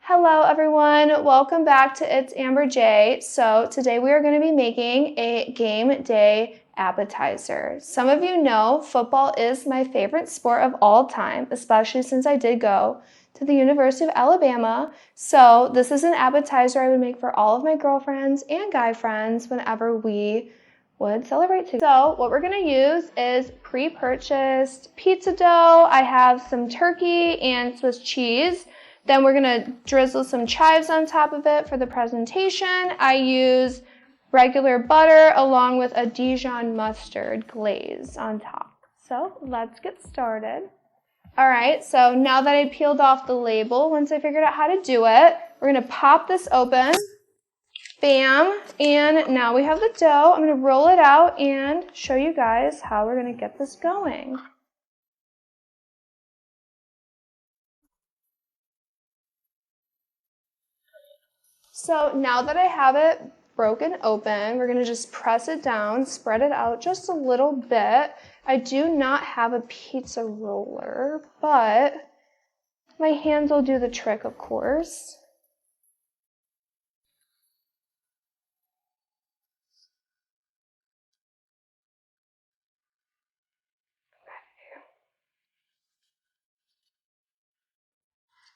Hello everyone, welcome back to It's Amber J. So today we are going to be making a game day appetizer. Some of you know football is my favorite sport of all time, especially since I did go to the University of Alabama. So this is an appetizer I would make for all of my girlfriends and guy friends whenever we would celebrate together. So what we're going to use is pre-purchased pizza dough. I have some turkey and Swiss cheese. Then we're going to drizzle some chives on top of it for the presentation. I use regular butter along with a Dijon mustard glaze on top. So let's get started. All right, so now that I peeled off the label, once I figured out how to do it, we're going to pop this open. Bam, and now we have the dough. I'm going to roll it out and show you guys how we're going to get this going. So now that I have it broken open, we're going to just press it down, spread it out just a little bit. I do not have a pizza roller, but my hands will do the trick, of course.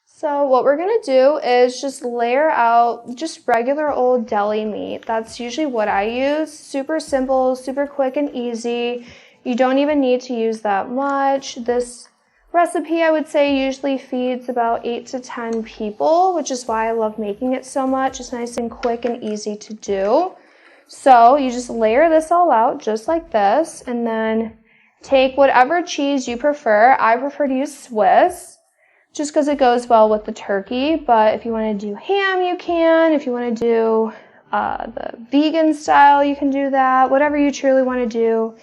So what we're going to do is just layer out just regular old deli meat. That's usually what I use. Super simple, super quick and easy. You don't even need to use that much. This recipe, I would say, usually feeds about 8 to 10 people, which is why I love making it so much. It's nice and quick and easy to do. So you just layer this all out just like this, and then take whatever cheese you prefer. I prefer to use Swiss, just because it goes well with the turkey, but if you want to do ham, you can. If you want to do the vegan style, you can do that. Whatever you truly want to do,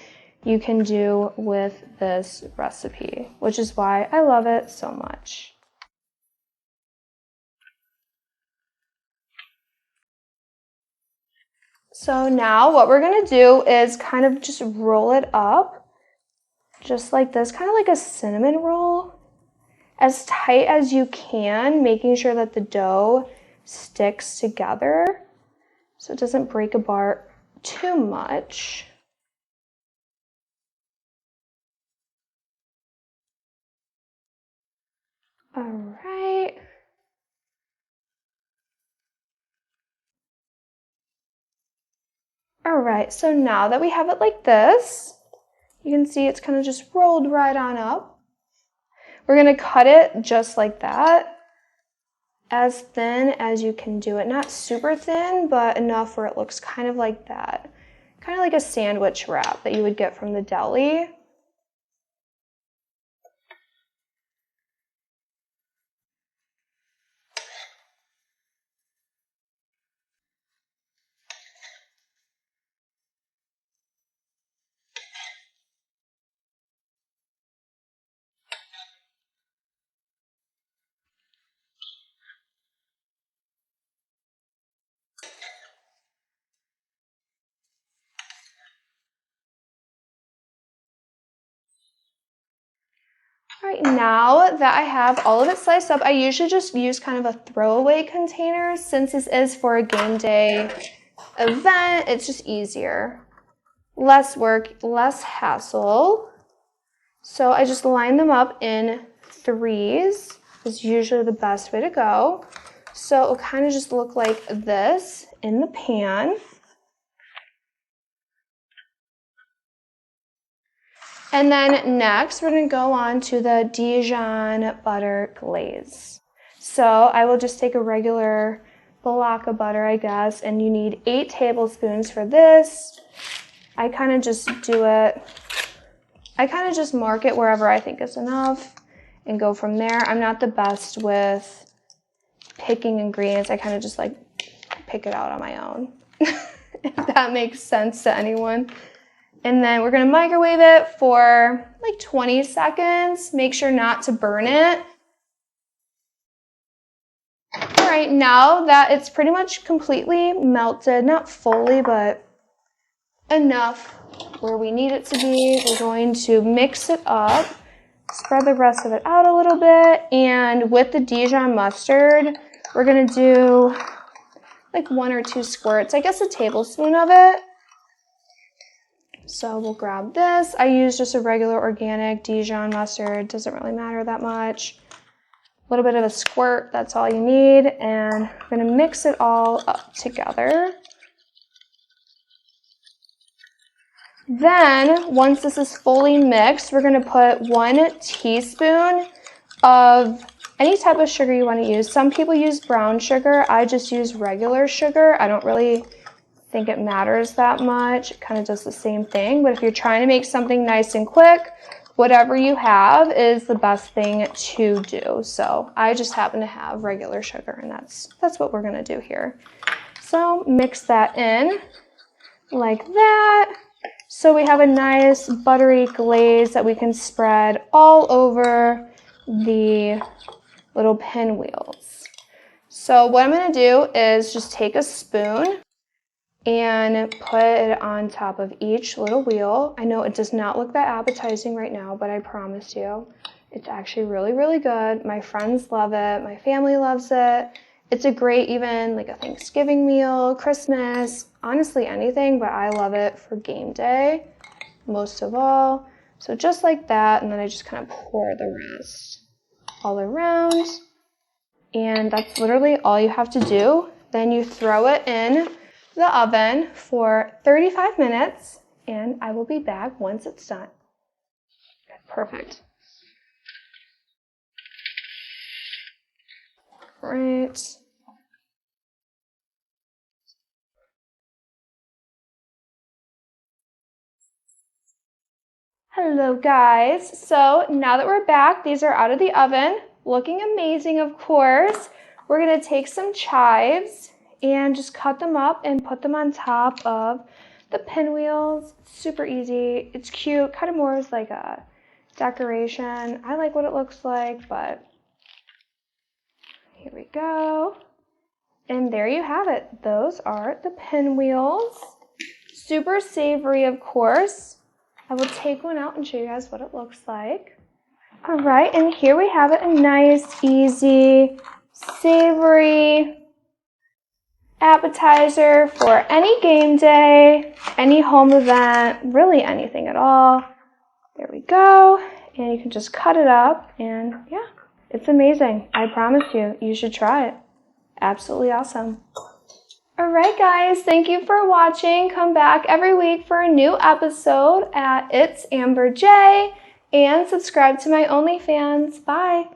you can do with this recipe, which is why I love it so much. So now what we're going to do is kind of just roll it up, just like this, kind of like a cinnamon roll. As tight as you can, making sure that the dough sticks together so it doesn't break apart too much. All right. All right, so now that we have it like this, you can see it's kind of just rolled right on up. We're going to cut it just like that, as thin as you can do it. Not super thin, but enough where it looks kind of like that. Kind of like a sandwich wrap that you would get from the deli. All right, now that I have all of it sliced up, I usually just use kind of a throwaway container. Since this is for a game day event, it's just easier. Less work, less hassle. So I just line them up in threes. Is usually the best way to go. So it'll kind of just look like this in the pan. And then next, we're going to go on to the Dijon butter glaze. So I will just take a regular block of butter, I guess, and you need 8 tablespoons for this. I kind of just do it, I kind of just mark it wherever I think is enough and go from there. I'm not the best with picking ingredients. I kind of just like pick it out on my own, if that makes sense to anyone. And then we're going to microwave it for like 20 seconds. Make sure not to burn it. All right, now that it's pretty much completely melted, not fully, but enough where we need it to be, we're going to mix it up, spread the rest of it out a little bit, and with the Dijon mustard, We're gonna do like 1 or 2 squirts, I guess a tablespoon of it. So we'll grab this. I use just a regular organic Dijon mustard. Doesn't really matter that much. A little bit of a squirt, that's all you need. And we're gonna mix it all up together. Then, once this is fully mixed, we're gonna put 1 teaspoon of any type of sugar you want to use. Some people use brown sugar. I just use regular sugar. I don't really think it matters that much. It kind of does the same thing. But if you're trying to make something nice and quick, whatever you have is the best thing to do. So I just happen to have regular sugar, and that's what we're going to do here. So mix that in like that. So we have a nice buttery glaze that we can spread all over the little pinwheels. So what I'm going to do is just take a spoon and put it on top of each little wheel. I know it does not look that appetizing right now, but I promise you, it's actually really, really good. My friends love it. My family loves it. It's a great, even like a Thanksgiving meal, Christmas, honestly anything, but I love it for game day most of all. So just like that, and then I just kind of pour the rest all around, and that's literally all you have to do. Then you throw it in the oven for 35 minutes, and I will be back once it's done. Perfect. Right. Hello guys. So now that we're back, these are out of the oven, looking amazing of course. We're gonna take some chives and just cut them up and put them on top of the pinwheels. Super easy, it's cute, kind of more as like a decoration. I like what it looks like, but here we go. And there you have it. Those are the pinwheels. Super savory of course. I will take one out and show you guys what it looks like. All right, and here we have it, a nice, easy, savory appetizer for any game day, any home event, really anything at all. There we go, and you can just cut it up, and yeah, it's amazing. I promise you, you should try it. Absolutely awesome. All right, guys, thank you for watching. Come back every week for a new episode at It's Amber J, and subscribe to my OnlyFans. Bye.